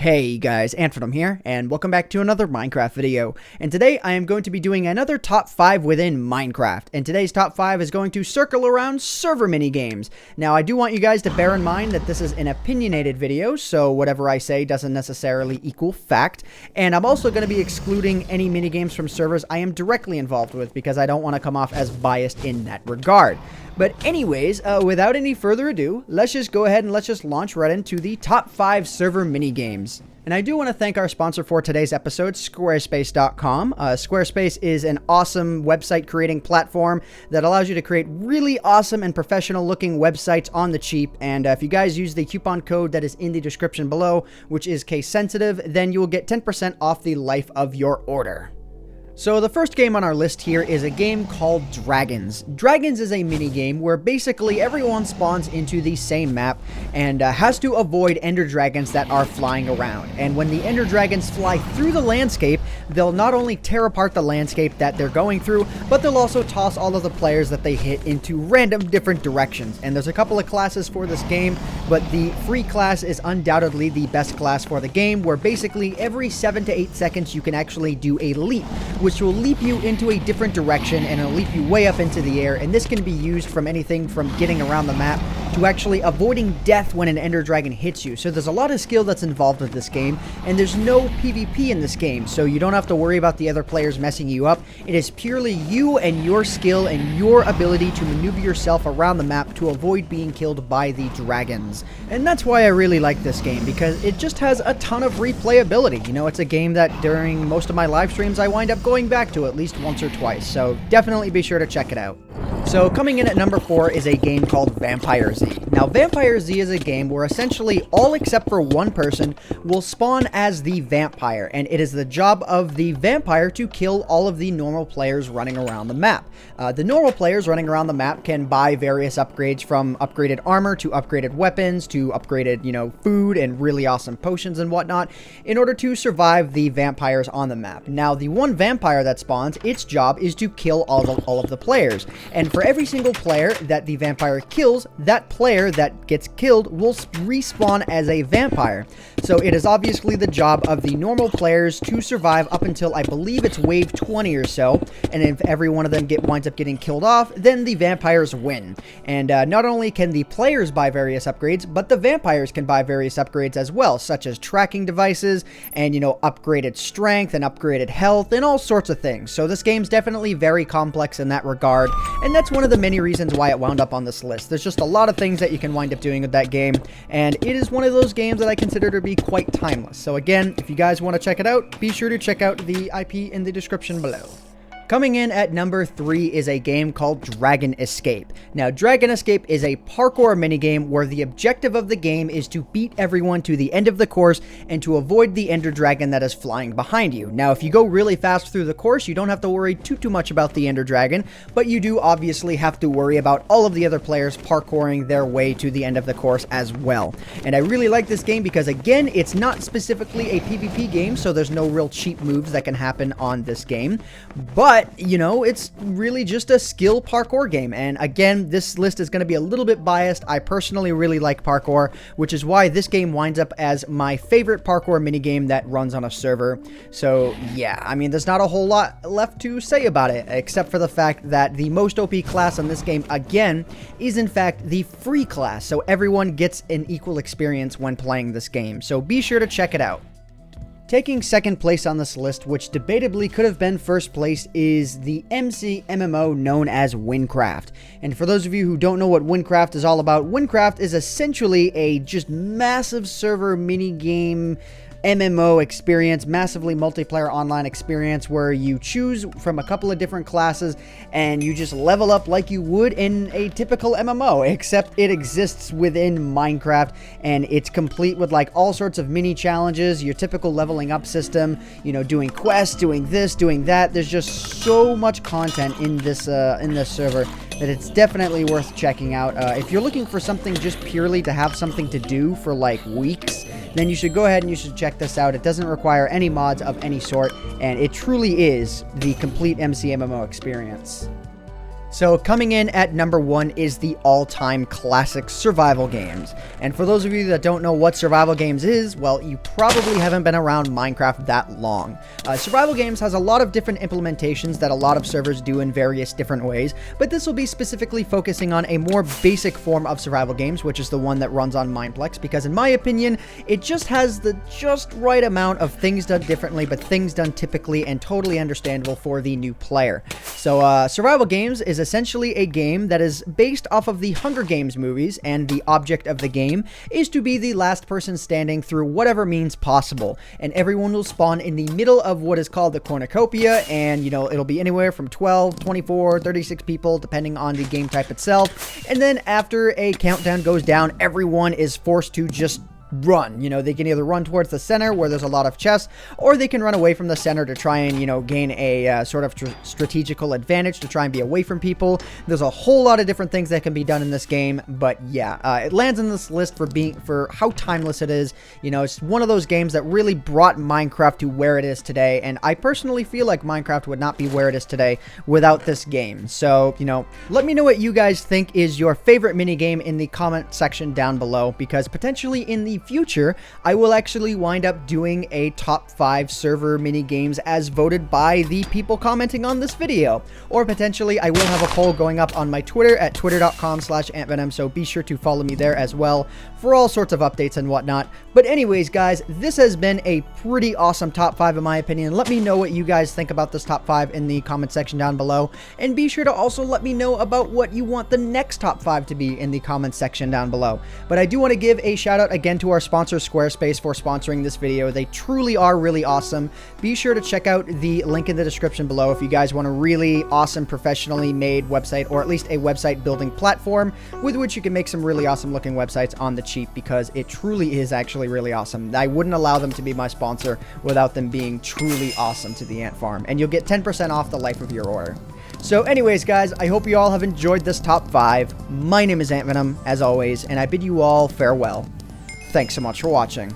Hey guys, AntVenom here, and welcome back to another Minecraft video. And today I am going to be doing another top 5 within Minecraft. And today's top 5 is going to circle around server minigames. Now I do want you guys to bear in mind that this is an opinionated video, so whatever I say doesn't necessarily equal fact. And I'm also going to be excluding any minigames from servers I am directly involved with because I don't want to come off as biased in that regard. But anyways, without any further ado, let's just go ahead and let's just launch right into the top 5 server minigames. And I do want to thank our sponsor for today's episode, Squarespace.com. Squarespace is an awesome website creating platform that allows you to create really awesome and professional looking websites on the cheap. And if you guys use the coupon code that is in the description below, which is case sensitive, then you will get 10% off the life of your order. So the first game on our list here is a game called Dragons. Dragons is a mini game where basically everyone spawns into the same map and has to avoid ender dragons that are flying around. And when the ender dragons fly through the landscape, they'll not only tear apart the landscape that they're going through, but they'll also toss all of the players that they hit into random different directions. And there's a couple of classes for this game, but the free class is undoubtedly the best class for the game, where basically every 7 to 8 seconds you can actually do a leap, which will leap you into a different direction and it'll leap you way up into the air. And this can be used from anything from getting around the map to actually avoiding death when an ender dragon hits you. So there's a lot of skill that's involved with this game, and there's no PvP in this game, so you don't have to worry about the other players messing you up. It is purely you and your skill and your ability to maneuver yourself around the map to avoid being killed by the dragons. And that's why I really like this game, because it just has a ton of replayability. You know, it's a game that during most of my live streams I wind up going back to at least once or twice, so definitely be sure to check it out. So coming in at number 4 is a game called VampireZ. Now VampireZ is a game where essentially all except for one person will spawn as the vampire, and it is the job of the vampire to kill all of the normal players running around the map. The normal players running around the map can buy various upgrades, from upgraded armor to upgraded weapons to upgraded, food and really awesome potions and whatnot, in order to survive the vampires on the map. Now the one vampire that spawns, its job is to kill all of the players, and for every single player that the vampire kills, that player that gets killed will respawn as a vampire. So it is obviously the job of the normal players to survive up until I believe it's wave 20 or so, and if every one of them winds up getting killed off, then the vampires win. And not only can the players buy various upgrades, but the vampires can buy various upgrades as well, such as tracking devices and, upgraded strength and upgraded health and all sorts of things. So this game's definitely very complex in that regard, and that's one of the many reasons why it wound up on this list. There's just a lot of things that you can wind up doing with that game, and it is one of those games that I consider to be quite timeless. So again, if you guys want to check it out, be sure to check out the IP in the description below. Coming in at number 3 is a game called Dragon Escape. Now, Dragon Escape is a parkour minigame where the objective of the game is to beat everyone to the end of the course and to avoid the ender dragon that is flying behind you. Now, if you go really fast through the course, you don't have to worry too much about the ender dragon, but you do obviously have to worry about all of the other players parkouring their way to the end of the course as well. And I really like this game because, again, it's not specifically a PvP game, so there's no real cheap moves that can happen on this game, but it's really just a skill parkour game. And again, this list is going to be a little bit biased. I personally really like parkour, which is why this game winds up as my favorite parkour minigame that runs on a server. So yeah, I mean, there's not a whole lot left to say about it, except for the fact that the most OP class on this game, again, is in fact the free class. So everyone gets an equal experience when playing this game. So be sure to check it out. Taking second place on this list, which debatably could have been first place, is the MC MMO known as WynnCraft. And for those of you who don't know what WynnCraft is all about, WynnCraft is essentially a just massive server mini-game MMO experience, massively multiplayer online experience, where you choose from a couple of different classes and you just level up like you would in a typical MMO, except it exists within Minecraft, and it's complete with like all sorts of mini challenges, your typical leveling up system, doing quests, doing this, doing that. There's just so much content in this server that it's definitely worth checking out. If you're looking for something just purely to have something to do for like weeks, then you should go ahead and you should check this out. It doesn't require any mods of any sort, and it truly is the complete MC MMO experience. So coming in at number 1 is the all-time classic survival games. And for those of you that don't know what survival games is, well, you probably haven't been around Minecraft that long. Survival games has a lot of different implementations that a lot of servers do in various different ways, but this will be specifically focusing on a more basic form of survival games, which is the one that runs on Mineplex, because in my opinion, it just has the just right amount of things done differently, but things done typically and totally understandable for the new player. So survival games is essentially a game that is based off of the Hunger Games movies, and the object of the game is to be the last person standing through whatever means possible, and everyone will spawn in the middle of what is called the cornucopia, and you know, it'll be anywhere from 12, 24, 36 people depending on the game type itself. And then after a countdown goes down, everyone is forced to just run. You know, they can either run towards the center where there's a lot of chests, or they can run away from the center to try and, you know, gain a sort of strategical advantage to try and be away from people. There's a whole lot of different things that can be done in this game, but yeah, it lands in this list for how timeless it is. You know, it's one of those games that really brought Minecraft to where it is today, and I personally feel like Minecraft would not be where it is today without this game. So, you know, let me know what you guys think is your favorite minigame in the comment section down below, because potentially in the future, I will actually wind up doing a top 5 server mini games as voted by the people commenting on this video. Or potentially I will have a poll going up on my Twitter at twitter.com/AntVenom, so be sure to follow me there as well for all sorts of updates and whatnot. But anyways, guys, this has been a pretty awesome top 5 in my opinion. Let me know what you guys think about this top 5 in the comment section down below, and be sure to also let me know about what you want the next top 5 to be in the comment section down below. But I do want to give a shout out again to our sponsor Squarespace for sponsoring this video. They truly are really awesome. Be sure to check out the link in the description below if you guys want a really awesome professionally made website, or at least a website building platform with which you can make some really awesome looking websites on the cheap, because it truly is actually really awesome. I wouldn't allow them to be my sponsor without them being truly awesome to the ant farm, and you'll get 10% off the life of your order. So anyways, guys, I hope you all have enjoyed this top 5. My name is AntVenom, as always, and I bid you all farewell. Thanks so much for watching.